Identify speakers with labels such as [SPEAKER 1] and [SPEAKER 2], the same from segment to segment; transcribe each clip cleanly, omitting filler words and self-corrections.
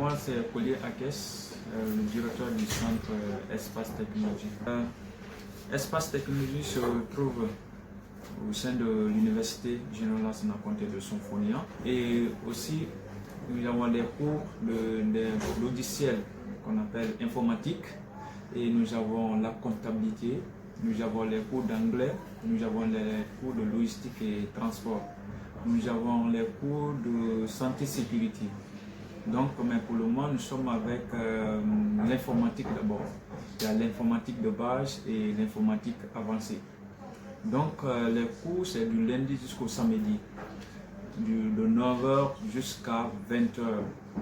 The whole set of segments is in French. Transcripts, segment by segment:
[SPEAKER 1] moi c'est Collier Akes, le directeur du centre Espace Technologie. Espace Technologie se trouve au sein de l'Université Générale Lassana Conté de Sonfonia, et aussi nous avons des cours de logiciels qu'on appelle informatique, et nous avons la comptabilité, nous avons les cours d'anglais, nous avons les cours de logistique et transport, nous avons les cours de santé-sécurité. Donc, mais pour le moment, nous sommes avec l'informatique d'abord. Il y a l'informatique de base et l'informatique avancée. Donc, les cours, c'est du lundi jusqu'au samedi, de 9h jusqu'à 20h.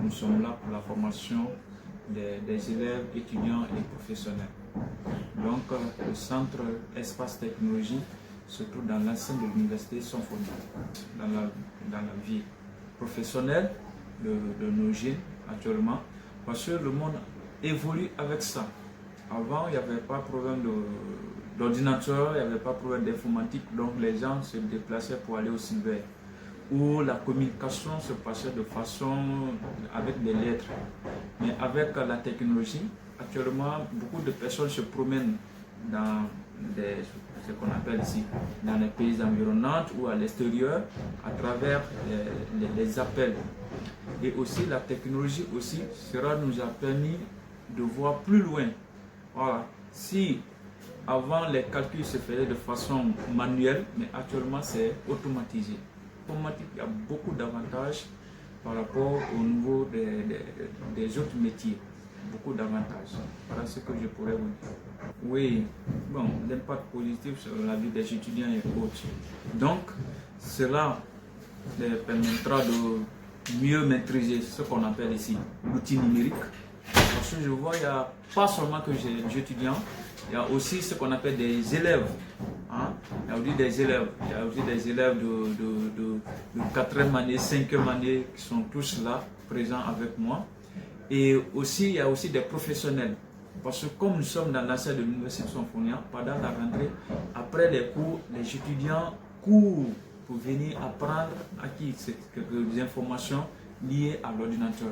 [SPEAKER 1] Nous sommes là pour la formation des élèves, étudiants et professionnels. Donc, le centre Espace Technologie se trouve dans l'enceinte de l'université Sonfonia, dans la vie professionnelle de nos jeunes actuellement, parce que le monde évolue avec ça. Avant, il n'y avait pas de problème d'ordinateur, il n'y avait pas de problème d'informatique, donc les gens se déplaçaient pour aller au cyber, où la communication se passait de façon avec des lettres. Mais avec la technologie, actuellement, beaucoup de personnes se promènent dans ce qu'on appelle ici, dans les pays environnants ou à l'extérieur, à travers les appels. Et aussi la technologie aussi nous a permis de voir plus loin. Voilà. Si avant les calculs se faisaient de façon manuelle, mais actuellement c'est automatisé. L'informatique, il y a beaucoup d'avantages par rapport au niveau des autres métiers. Beaucoup d'avantages. Voilà ce que je pourrais vous dire. Oui, bon, l'impact positif sur la vie des étudiants et autres. Donc, cela les permettra de mieux maîtriser ce qu'on appelle ici l'outil numérique. Parce que je vois, il n'y a pas seulement que des étudiants, il y a aussi ce qu'on appelle des élèves. Hein? Il y a aussi des élèves. Il y a aussi des élèves de 4e année, 5e année qui sont tous là, présents avec moi. Et aussi, il y a aussi des professionnels. Parce que comme nous sommes dans la salle de l'Université de Sonfonia, pendant la rentrée, après les cours, les étudiants courent pour venir apprendre quelques informations liées à l'ordinateur.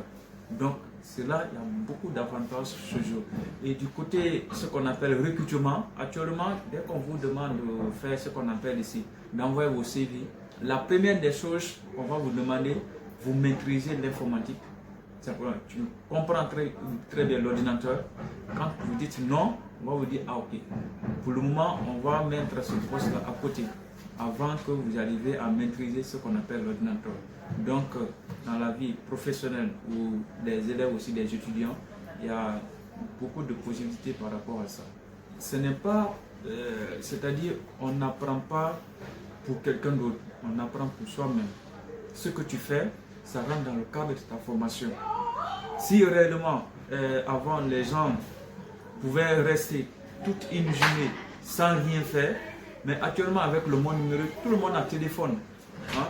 [SPEAKER 1] Donc, c'est là, il y a beaucoup d'avantages ce jour. Et du côté, ce qu'on appelle recrutement, actuellement, dès qu'on vous demande de faire ce qu'on appelle ici, d'envoyer vos CV, la première des choses qu'on va vous demander, vous maîtrisez l'informatique. Tu comprends très bien l'ordinateur. Quand vous dites non, on va vous dire ah ok. Pour le moment, on va mettre ce poste-là à côté avant que vous arriviez à maîtriser ce qu'on appelle l'ordinateur. Donc, dans la vie professionnelle ou des élèves aussi, des étudiants, il y a beaucoup de possibilités par rapport à ça. Ce n'est pas, c'est-à-dire, on n'apprend pas pour quelqu'un d'autre, on apprend pour soi-même. Ce que tu fais, ça rentre dans le cadre de ta formation. Si réellement, avant, les gens pouvaient rester toute une journée sans rien faire, mais actuellement, avec le monde numérique, tout le monde a un téléphone. Hein?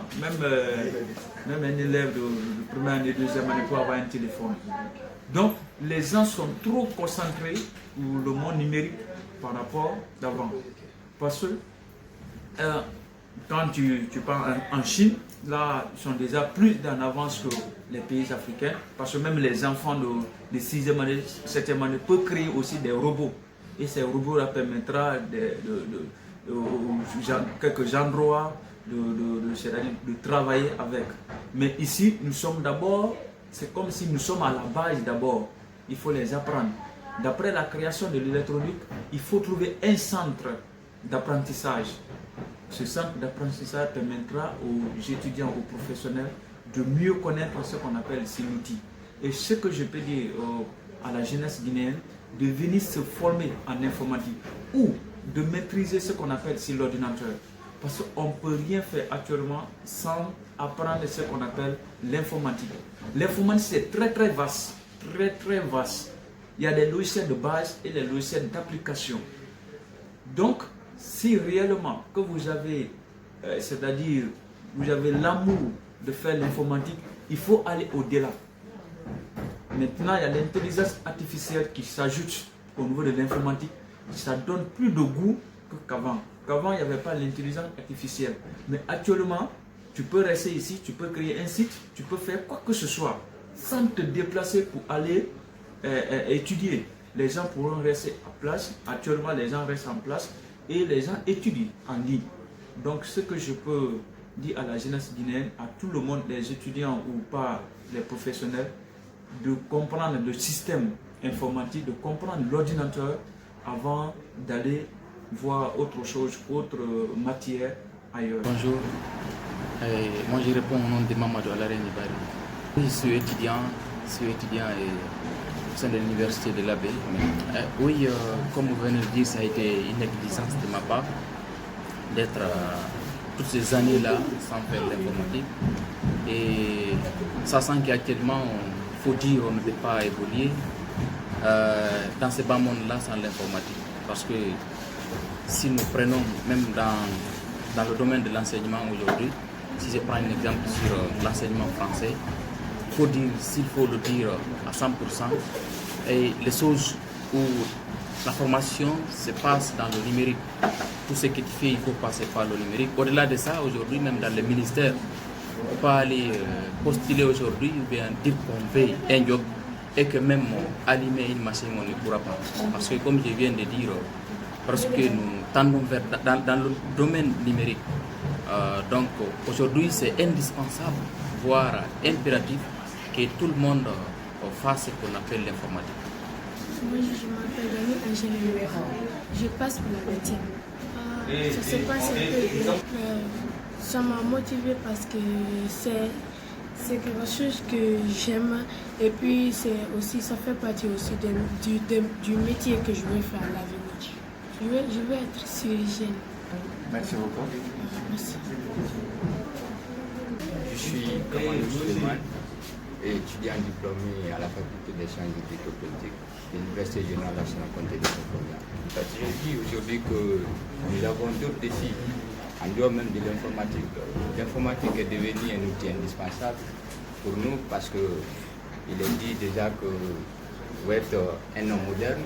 [SPEAKER 1] Même un élève de première année, deuxième année peut avoir un téléphone. Donc, les gens sont trop concentrés sur le monde numérique par rapport d'avant. Parce que quand tu pars en Chine, là, ils sont déjà plus en avance que les pays africains, parce que même les enfants de 6e année, 7e année peuvent créer aussi des robots. Et ces robots-là permettra quelques endroits de travailler avec. Mais ici, nous sommes d'abord, c'est comme si nous sommes à la base d'abord. Il faut les apprendre. D'après la création de l'électronique, il faut trouver un centre d'apprentissage. Ce centre d'apprentissage permettra aux étudiants, aux professionnels de mieux connaître ce qu'on appelle ici l'outil. Et ce que je peux dire à la jeunesse guinéenne, de venir se former en informatique ou de maîtriser ce qu'on appelle ici l'ordinateur. Parce qu'on ne peut rien faire actuellement sans apprendre ce qu'on appelle l'informatique. L'informatique, c'est très vaste, très vaste. Il y a des logiciels de base et des logiciels d'application. Donc, si réellement que vous avez, c'est-à-dire vous avez l'amour de faire l'informatique, il faut aller au-delà. Maintenant, il y a l'intelligence artificielle qui s'ajoute au niveau de l'informatique. Ça donne plus de goût qu'avant. Qu'avant, il n'y avait pas l'intelligence artificielle. Mais actuellement, tu peux rester ici, tu peux créer un site, tu peux faire quoi que ce soit. sans te déplacer pour aller étudier. Les gens pourront rester en place. Actuellement, les gens restent en place et les gens étudient en ligne. Donc, ce que je peux dire à la jeunesse guinéenne, à tout le monde, les étudiants ou pas les professionnels, de comprendre le système informatique, de comprendre l'ordinateur avant d'aller voir autre chose, autre matière ailleurs.
[SPEAKER 2] Bonjour, moi je réponds au nom de Mamadou Alaré Nibari. Je suis étudiant au sein de l'université de l'Abbé. Oui, comme vous venez de dire, ça a été une négligence de ma part d'être toutes ces années-là sans faire l'informatique. Et sachant qu'actuellement, il faut dire, on ne peut pas évoluer dans ce bas monde-là sans l'informatique. Parce que si nous prenons, même dans le domaine de l'enseignement aujourd'hui, si je prends un exemple sur l'enseignement français, il faut dire, s'il faut le dire à 100%, et les choses où la formation se passe dans le numérique. Tout ce que tu fais, il faut passer par le numérique. Au-delà de ça, aujourd'hui, même dans les ministères, on ne peut pas aller postuler aujourd'hui ou bien dire qu'on veut un job et que même allumer une machine, on ne pourra pas. Parce que comme je viens de dire, parce que nous tendons vers dans le domaine numérique. Donc aujourd'hui, c'est indispensable, voire impératif, que tout le monde fasse ce qu'on appelle l'informatique.
[SPEAKER 3] Moi, je m'appelle Dani, ingénieur. Je passe pour la 20e. Ça se passe un peu. Ça m'a motivé parce que c'est quelque chose que j'aime et puis ça fait partie aussi du métier que je vais faire à l'avenir. Je vais être chirurgienne.
[SPEAKER 1] Merci beaucoup.
[SPEAKER 3] Merci.
[SPEAKER 4] Je suis Kamalou Suleiman, étudiant diplômé à la faculté des sciences et technologiques de l'Université générale nationale Conté de Concordia. Je dis aujourd'hui que nous avons d'autres défis en dehors même de l'informatique. L'informatique est devenue un outil indispensable pour nous parce qu'il est dit déjà que pour être un homme moderne,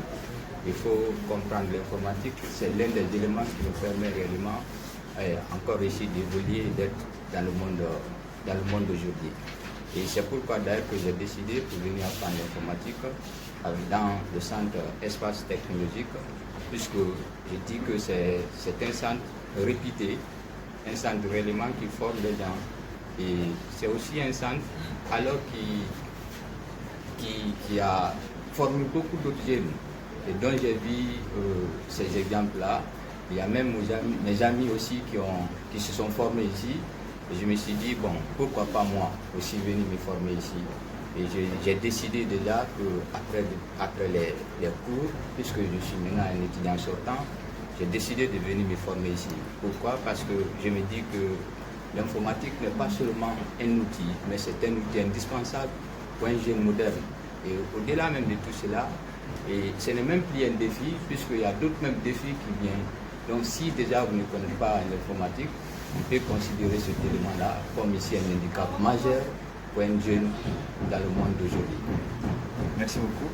[SPEAKER 4] il faut comprendre l'informatique. C'est l'un des éléments qui nous permet réellement encore ici d'évoluer et d'être dans le monde d'aujourd'hui. Et c'est pourquoi d'ailleurs que j'ai décidé pour venir apprendre l'informatique dans le centre Espace Technologique, puisque je dis que c'est un centre réputé, un centre réellement qui forme les gens. Et c'est aussi un centre alors qui a formé beaucoup d'autres jeunes et dont j'ai vu ces exemples-là. Il y a même mes amis aussi qui se sont formés ici. Et je me suis dit, bon, pourquoi pas moi aussi venir me former ici. Et j'ai décidé déjà qu'après les cours, puisque je suis maintenant un étudiant sortant, j'ai décidé de venir me former ici. Pourquoi? Parce que je me dis que l'informatique n'est pas seulement un outil, mais c'est un outil indispensable pour un jeune moderne. Et au-delà même de tout cela, et ce n'est même plus un défi, puisqu'il y a d'autres mêmes défis qui viennent. Donc si déjà vous ne connaissez pas l'informatique, on peut considérer cet élément-là comme ici un handicap majeur pour un jeune dans le monde d'aujourd'hui.
[SPEAKER 1] Merci beaucoup.